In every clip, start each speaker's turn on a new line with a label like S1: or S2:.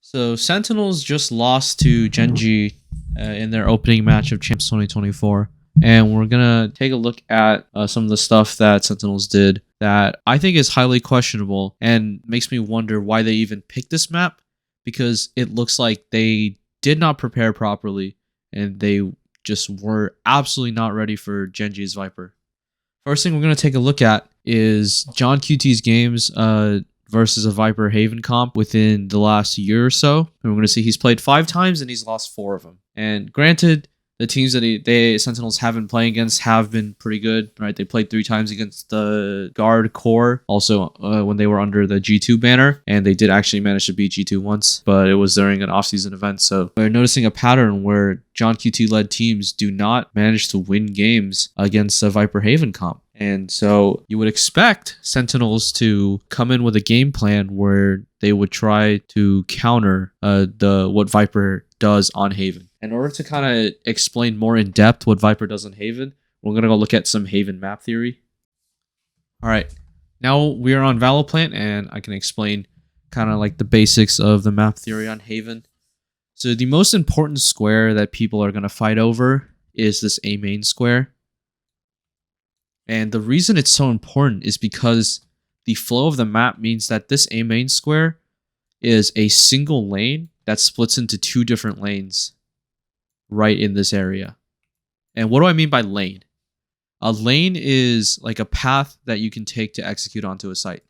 S1: So Sentinels just lost to GenG in their opening match of Champs 2024. And we're going to take a look at some of the stuff that Sentinels did that I think is highly questionable and makes me wonder why they even picked this map, because it looks like they did not prepare properly and they just were absolutely not ready for GenG's Viper. First thing we're going to take a look at is JOHNQT's games versus a Viper Haven comp within the last year or so. And we're going to see he's played 5 times and he's lost 4 of them. And granted, the teams that Sentinels have been playing against have been pretty good, right? They played 3 times against the Guard Core, also when they were under the G2 banner, and they did actually manage to beat G2 once, but it was during an off-season event. So we're noticing a pattern where JOHNQT-led teams do not manage to win games against a Viper Haven comp. And so you would expect Sentinels to come in with a game plan where they would try to counter what Viper does on Haven. In order to kind of explain more in depth what Viper does on Haven, we're going to go look at some Haven map theory. All right, now we are on Valoplant, and I can explain kind of like the basics of the map theory on Haven. So the most important square that people are going to fight over is this A main square. And the reason it's so important is because the flow of the map means that this A main square is a single lane that splits into 2 different lanes right in this area. And what do I mean by lane? A lane is like a path that you can take to execute onto a site.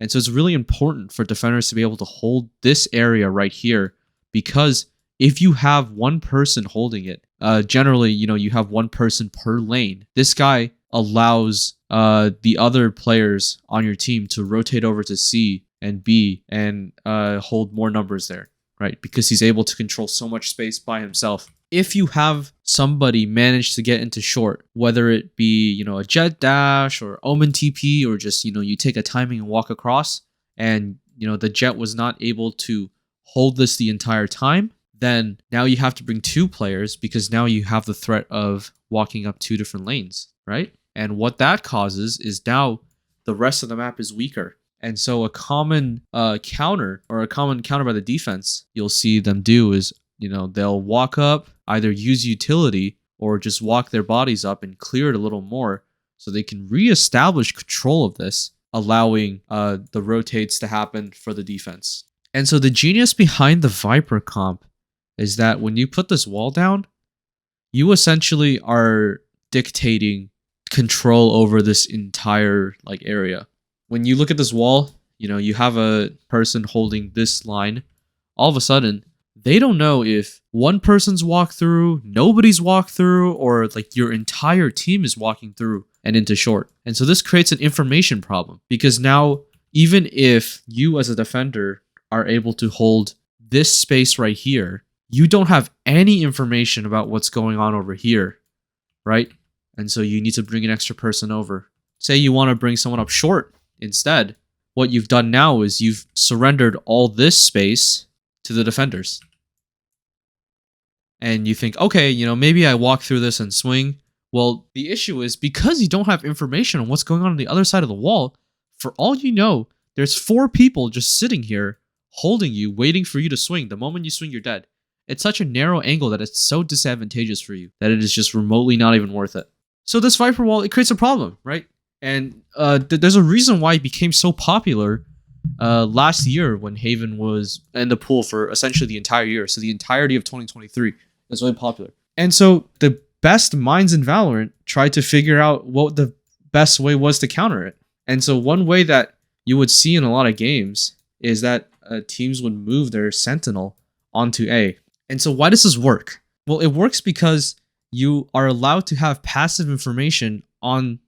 S1: And so it's really important for defenders to be able to hold this area right here, because if you have one person holding it, generally, you have one person per lane. This guy allows the other players on your team to rotate over to C and B and hold more numbers there, right? Because he's able to control so much space by himself. If you have somebody manage to get into short, whether it be, a jet dash or omen TP, or just, you take a timing and walk across, and, the jet was not able to hold this the entire time, then now you have to bring 2 players, because now you have the threat of walking up 2 different lanes, right? And what that causes is now the rest of the map is weaker. And so a common counter by the defense you'll see them do is, they'll walk up, either use utility or just walk their bodies up and clear it a little more so they can reestablish control of this, allowing the rotates to happen for the defense. And so the genius behind the Viper comp is that when you put this wall down, you essentially are dictating control over this entire area. When you look at this wall, you have a person holding this line. All of a sudden, they don't know if one person's walked through, nobody's walked through, or your entire team is walking through and into short. And so this creates an information problem, because now even if you as a defender are able to hold this space right here, you don't have any information about what's going on over here, right? And so you need to bring an extra person over. Say you want to bring someone up short instead. What you've done now is you've surrendered all this space to the defenders. And you think, okay, maybe I walk through this and swing. Well, the issue is because you don't have information on what's going on the other side of the wall, for all you know, there's 4 people just sitting here holding you, waiting for you to swing. The moment you swing, you're dead. It's such a narrow angle that it's so disadvantageous for you that it is just remotely not even worth it. So this Viper wall, it creates a problem, right? And there's a reason why it became so popular last year when Haven was in the pool for essentially the entire year. So the entirety of 2023 was really popular. And so the best minds in Valorant tried to figure out what the best way was to counter it. And so one way that you would see in a lot of games is that teams would move their Sentinel onto A. And so why does this work? Well, it works because you are allowed to have passive information on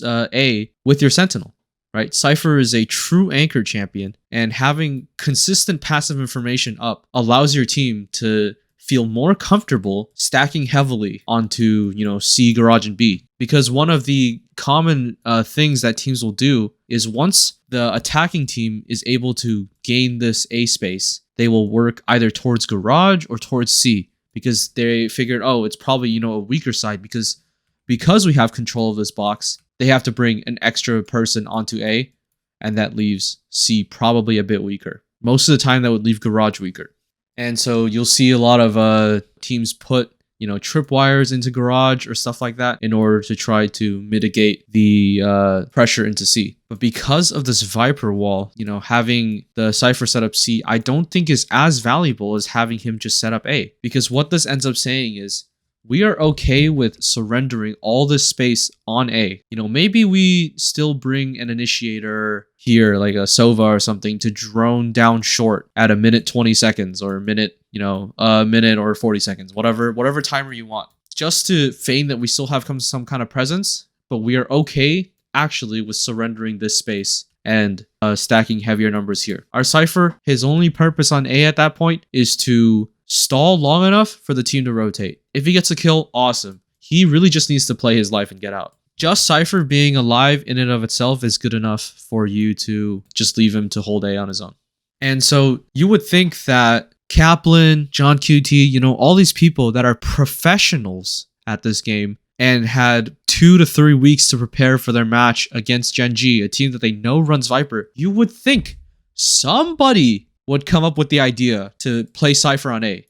S1: A with your Sentinel, right? Cypher is a true anchor champion, and having consistent passive information up allows your team to feel more comfortable stacking heavily onto, C, Garage, and B. Because one of the common things that teams will do is once the attacking team is able to gain this A space, they will work either towards Garage or towards C, because they figured, oh, it's probably, a weaker side, because we have control of this box, they have to bring an extra person onto A, and that leaves C probably a bit weaker. Most of the time, that would leave Garage weaker. And so you'll see a lot of teams put, you know, tripwires into garage or stuff like that in order to try to mitigate the pressure into C. But because of this Viper wall, you know, having the Cypher set up C, I don't think is as valuable as having him just set up A. Because what this ends up saying is, we are okay with surrendering all this space on A. You know, maybe we still bring an initiator here, like a Sova or something, to drone down short at a minute 20 seconds or a minute, you know, a minute or 40 seconds, whatever timer you want, just to feign that we still have some kind of presence. But we are okay actually with surrendering this space and stacking heavier numbers here. Our Cypher, his only purpose on A at that point is to stall long enough for the team to rotate. If he gets a kill, awesome. He really just needs to play his life and get out. Just Cypher being alive in and of itself is good enough for you to just leave him to hold A on his own. And so you would think that Kaplan, JOHNQT, you know, all these people that are professionals at this game and had 2 to 3 weeks to prepare for their match against GenG, a team that they know runs Viper, you would think somebody would come up with the idea to play Cypher on A.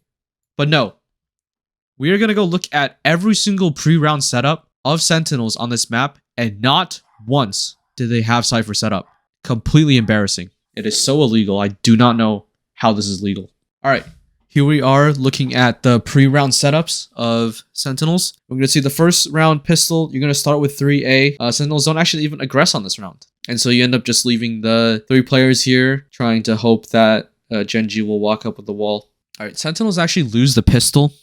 S1: But no. We are going to go look at every single pre-round setup of Sentinels on this map, and not once did they have Cypher set up. Completely embarrassing. It is so illegal. I do not know how this is legal. Alright, here we are looking at the pre-round setups of Sentinels. We're going to see the first round pistol. You're going to start with 3A. Sentinels don't actually even aggress on this round. And so you end up just leaving the 3 players here, trying to hope that GenG will walk up with the wall. Alright, Sentinels actually lose the pistol.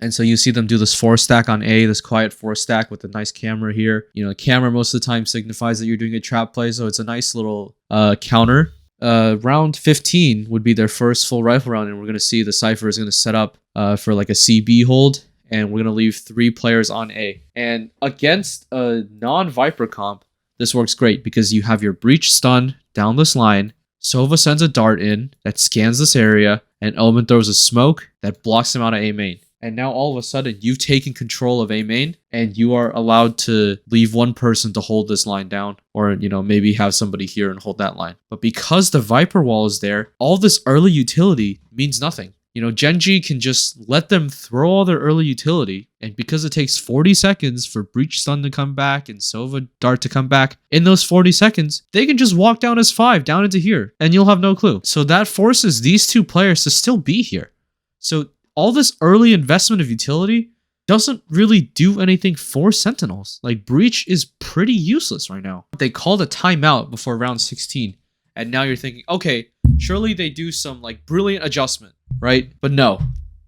S1: And so you see them do this 4-stack on A, this quiet 4-stack with a nice camera here. You know, the camera most of the time signifies that you're doing a trap play, so it's a nice little counter. Round 15 would be their first full rifle round, and we're going to see the Cypher is going to set up for like a CB hold, and we're going to leave 3 players on A. And against a non-Viper comp, this works great because you have your breach stun down this line, Sova sends a dart in that scans this area, and Element throws a smoke that blocks him out of A main. And now all of a sudden, you've taken control of A main, and you are allowed to leave one person to hold this line down, or, you know, maybe have somebody here and hold that line. But because the Viper wall is there, all this early utility means nothing. You know, GenG can just let them throw all their early utility, and because it takes 40 seconds for Breach Stun to come back and Sova Dart to come back, in those 40 seconds, they can just walk down as 5 down into here, and you'll have no clue. So that forces these 2 players to still be here. So all this early investment of utility doesn't really do anything for Sentinels. Like, Breach is pretty useless right now. They called a timeout before round 16, and now you're thinking, okay, surely they do some, like, brilliant adjustment, right? But no,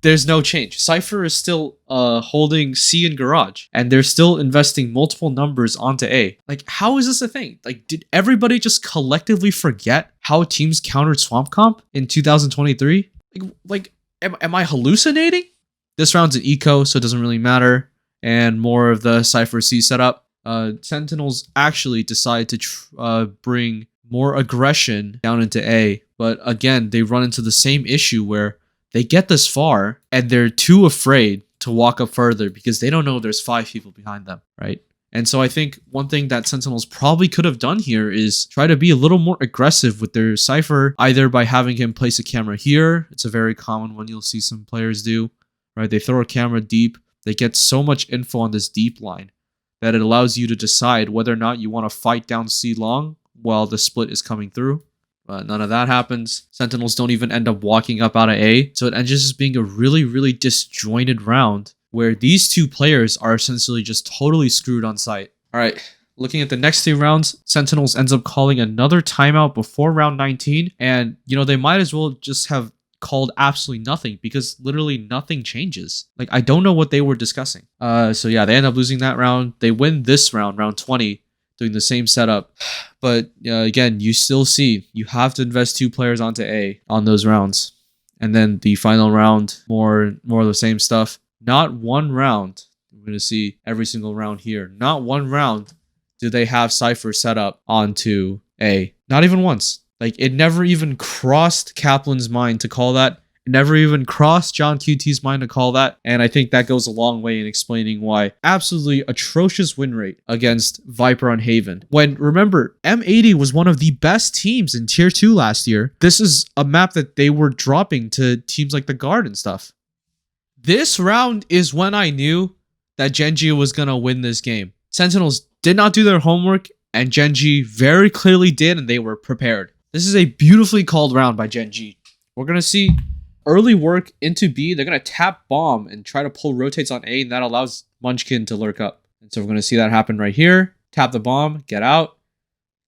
S1: there's no change. Cypher is still holding C in garage, and they're still investing multiple numbers onto A. Like, how is this a thing? Like, did everybody just collectively forget how teams countered Swamp Comp in 2023? Am I hallucinating? This round's an eco, so it doesn't really matter. And more of the Cypher C setup. Sentinels actually decide to bring more aggression down into A. But again, they run into the same issue where they get this far and they're too afraid to walk up further because they don't know there's 5 people behind them, right? And so I think one thing that Sentinels probably could have done here is try to be a little more aggressive with their Cypher, either by having him place a camera here. It's a very common one you'll see some players do, right? They throw a camera deep. They get so much info on this deep line that it allows you to decide whether or not you want to fight down C long while the split is coming through. But none of that happens. Sentinels don't even end up walking up out of A. So it ends up just being a really, really disjointed round where these 2 players are essentially just totally screwed on site. All right, looking at the next 2 rounds, Sentinels ends up calling another timeout before round 19. And, you know, they might as well just have called absolutely nothing because literally nothing changes. Like, I don't know what they were discussing. So yeah, they end up losing that round. They win this round, round 20, doing the same setup. But again, you still see you have to invest 2 players onto A on those rounds. And then the final round, more of the same stuff. Not one round, we're going to see every single round here. Not one round do they have Cypher set up onto A. Not even once. Like, it never even crossed Kaplan's mind to call that. never even crossed JOHNQT's mind to call that. And I think that goes a long way in explaining why absolutely atrocious win rate against Viper on Haven. When, remember, M80 was one of the best teams in Tier 2 last year. This is a map that they were dropping to teams like the Guard and stuff. This round is when I knew that GenG was going to win this game. Sentinels did not do their homework, and GenG very clearly did, and they were prepared. This is a beautifully called round by GenG. We're going to see early work into B. They're going to tap bomb and try to pull rotates on A, and that allows Munchkin to lurk up. And so we're going to see that happen right here. Tap the bomb, get out,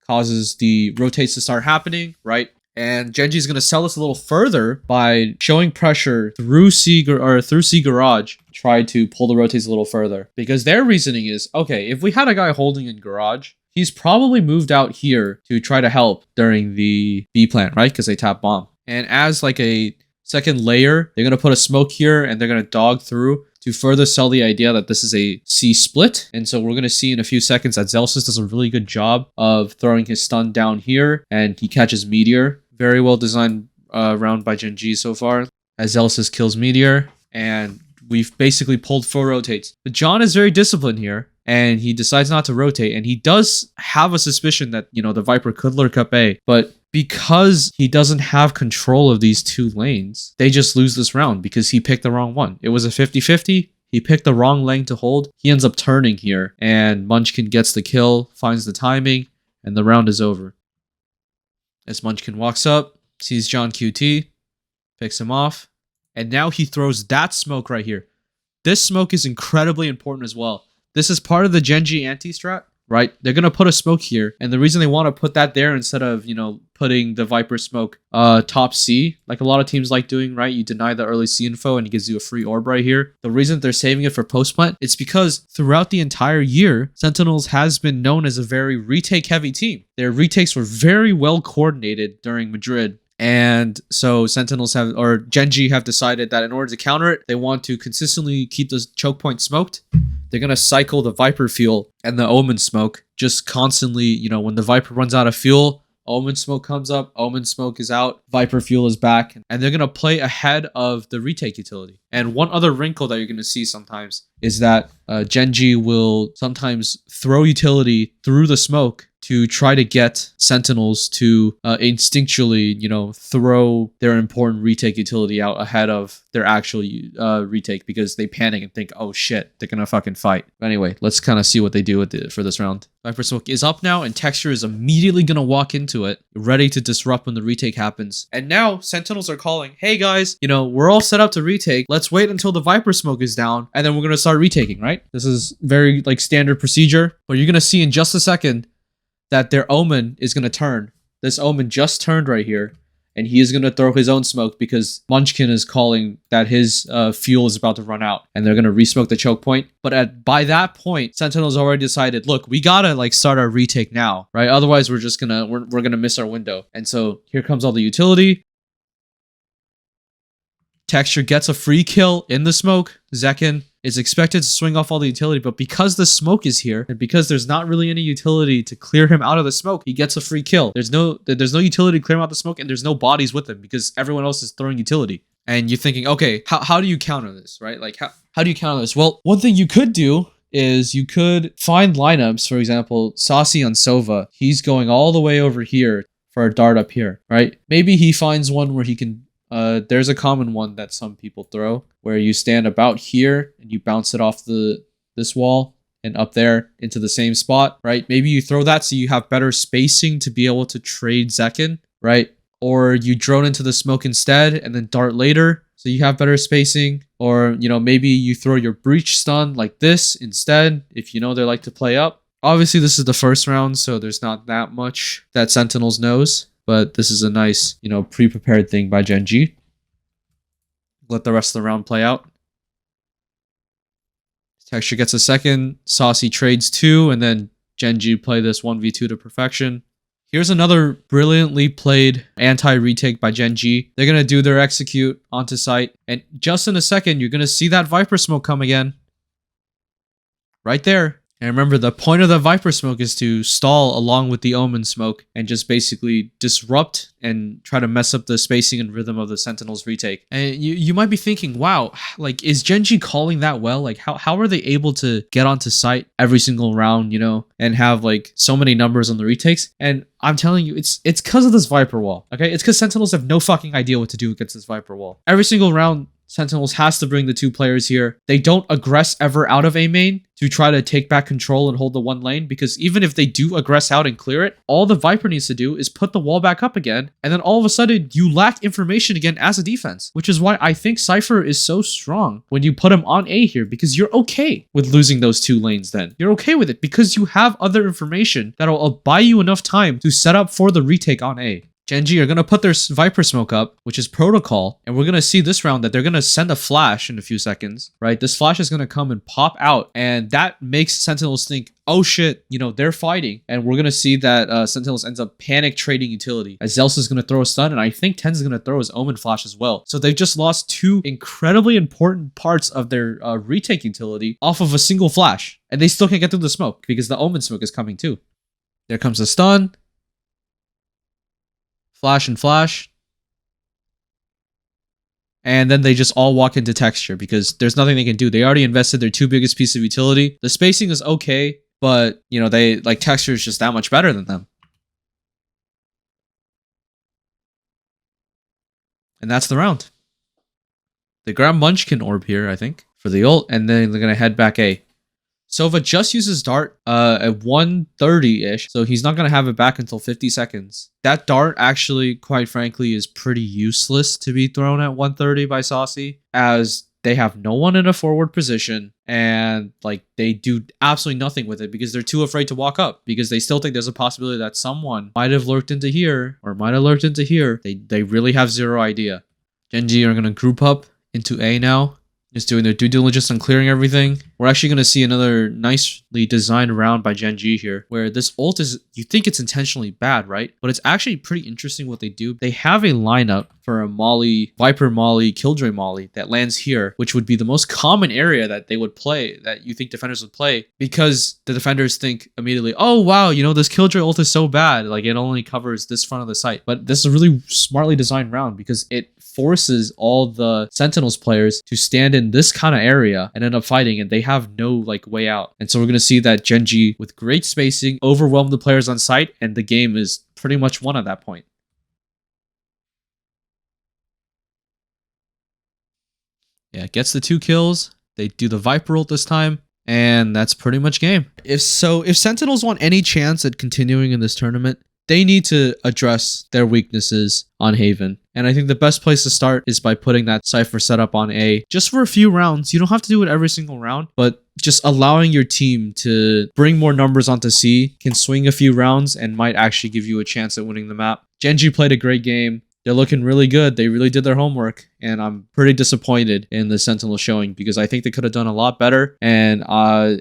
S1: causes the rotates to start happening, right? And GenG is going to sell this a little further by showing pressure through C Garage, try to pull the rotates a little further. Because their reasoning is, okay, if we had a guy holding in Garage, he's probably moved out here to try to help during the B plant, right? Because they tap bomb. And as like a second layer, they're going to put a smoke here and they're going to dog through to further sell the idea that this is a C split. And so we're going to see in a few seconds that Zelsis does a really good job of throwing his stun down here and he catches Meteor. Very well designed round by GenG so far, as Zelsis kills Meteor, and we've basically pulled 4 rotates. But John is very disciplined here, and he decides not to rotate, and he does have a suspicion that, you know, the Viper could lurk up A, but because he doesn't have control of these 2 lanes, they just lose this round because he picked the wrong one. It was a 50-50. He picked the wrong lane to hold. He ends up turning here, and Munchkin gets the kill, finds the timing, and the round is over. As Munchkin walks up, sees JOHNQT, picks him off, and now he throws that smoke right here. This smoke is incredibly important as well. This is part of the GenG anti-strat, right? They're going to put a smoke here, and the reason they want to put that there instead of, you know, putting the Viper smoke top C, like a lot of teams like doing, right? You deny the early C info and it gives you a free orb right here. The reason they're saving it for post-plant, it's because throughout the entire year, Sentinels has been known as a very retake-heavy team. Their retakes were very well coordinated during Madrid. And so Sentinels have, or GenG have decided that in order to counter it, they want to consistently keep the choke point smoked. They're going to cycle the Viper fuel and the Omen smoke just constantly. You know, when the Viper runs out of fuel, Omen smoke comes up, Omen smoke is out, Viper fuel is back, and they're going to play ahead of the retake utility. And one other wrinkle that you're going to see sometimes is that GenG will sometimes throw utility through the smoke to try to get Sentinels to instinctually, you know, throw their important retake utility out ahead of their actual retake because they panic and think, oh shit, they're gonna fucking fight. But anyway, let's kind of see what they do with it for this round. Viper smoke is up now, and Texture is immediately gonna walk into it, ready to disrupt when the retake happens. And now Sentinels are calling, hey guys, you know, we're all set up to retake. Let's wait until the Viper smoke is down, and then we're gonna start retaking, right? This is very like standard procedure, but you're gonna see in just a second that their Omen is going to turn. This Omen just turned right here, and he is going to throw his own smoke because Munchkin is calling that his fuel is about to run out, and they're going to resmoke the choke point. But by that point, Sentinel's already decided, look, we got to like start our retake now, right? Otherwise, we're just going to, we're going to miss our window. And so here comes all the utility. Texture gets a free kill in the smoke. Zekin is expected to swing off all the utility, but because the smoke is here, and because there's not really any utility to clear him out of the smoke, he gets a free kill. There's no utility to clear him out the smoke, and there's no bodies with him because everyone else is throwing utility. And you're thinking, okay, how do you counter this, right? Like, how do you counter this? Well, one thing you could do is you could find lineups. For example, Saucy on Sova, he's going all the way over here for a dart up here, right? Maybe he finds one where he can there's a common one that some people throw where you stand about here and you bounce it off this wall and up there into the same spot, right? Maybe you throw that so you have better spacing to be able to trade Zekin, right? Or you drone into the smoke instead and then dart later so you have better spacing. Or, you know, maybe you throw your breach stun like this instead if you know they like to play up. Obviously, this is the first round, so there's not that much that Sentinels knows. But this is a nice, you know, pre-prepared thing by GenG. Let the rest of the round play out. Texture gets a second. Saucy trades 2, and then GenG play this 1v2 to perfection. Here's another brilliantly played anti-retake by GenG. They're going to do their execute onto site. And just in a second, you're going to see that Viper smoke come again. Right there. And remember, the point of the Viper smoke is to stall along with the Omen smoke and just basically disrupt and try to mess up the spacing and rhythm of the Sentinels retake. And you might be thinking, wow, like, is GenG calling that well? Like, how are they able to get onto site every single round, you know, and have like so many numbers on the retakes? And I'm telling you, it's because of this Viper wall, okay? It's because Sentinels have no fucking idea what to do against this Viper wall. Every single round, Sentinels has to bring the 2 players here. They don't aggress ever out of A main to try to take back control and hold the 1 lane, because even if they do aggress out and clear it, all the Viper needs to do is put the wall back up again, and then all of a sudden you lack information again as a defense, which is why I think Cypher is so strong when you put him on A here, because you're okay with losing those 2 lanes then. You're okay with it because you have other information that'll buy you enough time to set up for the retake on A. GenG are going to put their Viper smoke up, which is protocol, and we're going to see this round that they're going to send a flash in a few seconds, right? This flash is going to come and pop out, and that makes Sentinels think, oh shit, you know, they're fighting. And we're going to see that Sentinels ends up panic trading utility, as Zelsa is going to throw a stun, and I think Ten's going to throw his Omen flash as well. So they've just lost 2 incredibly important parts of their retake utility off of a single flash, and they still can't get through the smoke because the Omen smoke is coming too. There comes the stun. Flash and flash. And then they just all walk into texture because there's nothing they can do. They already invested their 2 biggest pieces of utility. The spacing is okay, but, you know, they like texture is just that much better than them. And that's the round. They grab Munchkin Orb here, I think, for the ult, and then they're going to head back A. Sova just uses dart at 130-ish, so he's not going to have it back until 50 seconds. That dart actually, quite frankly, is pretty useless to be thrown at 130 by Saucy, as they have no one in a forward position, and like they do absolutely nothing with it because they're too afraid to walk up, because they still think there's a possibility that someone might have lurked into here or might have lurked into here. They really have zero idea. GenG are going to group up into A now. Just doing their due diligence on clearing everything. We're actually going to see another nicely designed round by GenG here, where this ult is, you think it's intentionally bad, right? But it's actually pretty interesting what they do. They have a lineup for a Molly, Viper Molly, Killjoy Molly that lands here, which would be the most common area that they would play, that you think defenders would play, because the defenders think immediately, oh wow, you know, this Killjoy ult is so bad, like it only covers this front of the site. But this is a really smartly designed round because it forces all the Sentinels players to stand in this kind of area and end up fighting, and they have no like way out. And so we're going to see that GenG, with great spacing, overwhelm the players on site, and the game is pretty much won at that point. Yeah, gets the 2 kills. They do the Viper ult this time, and that's pretty much game. If Sentinels want any chance at continuing in this tournament, they need to address their weaknesses on Haven. And I think the best place to start is by putting that Cypher setup on A just for a few rounds. You don't have to do it every single round, but just allowing your team to bring more numbers onto C can swing a few rounds and might actually give you a chance at winning the map. GenG played a great game. They're looking really good. They really did their homework, and I'm pretty disappointed in the Sentinel showing because I think they could have done a lot better. And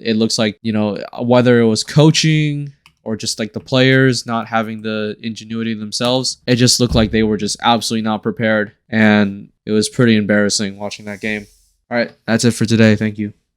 S1: it looks like, you know, whether it was coaching or just like the players not having the ingenuity themselves, it just looked like they were just absolutely not prepared, and it was pretty embarrassing watching that game. All right, that's it for today. Thank you.